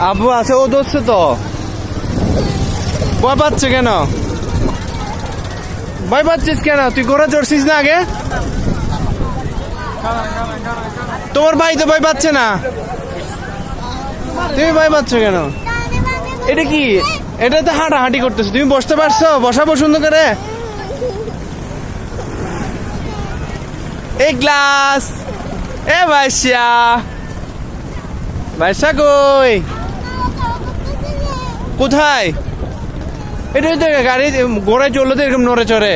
আব্বু আছে, ও ধরছে তো। ভয় পাচ্ছে কেন? ভয় পাচ্ছিস কেন? তুই ঘোড়া চড়ছিস না আগে? তোমার ভাই তো ভয় পাচ্ছে না, তুমি ভয় পাচ্ছ কেন? এটা কি? এটা তো হাঁটাহাঁটি করতেছো, তুমি বসতে পারছো? বসাবো সুন্দর করে। এই গ্লাস, এ ভাইসা, ভাইসা কই? কোথায়? এটাই তো গাড়ি, ঘোড়ায় চললো তো এরকম নড়ে চড়ে।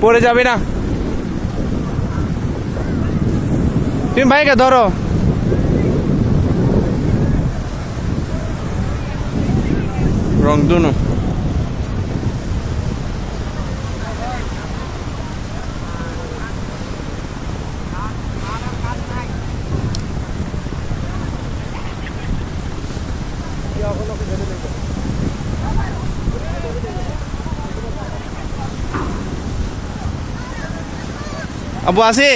পড়ে যাবে না। তুমি ভাইকে ধরো। রং দুনো। আব্বু আসি।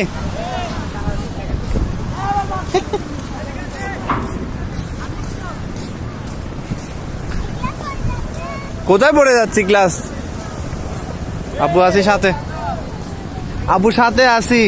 কোথায় পড়ে যাচ্ছি? ক্লাস। আব্বু আসি সাথে, আব্বু সাথে আসি।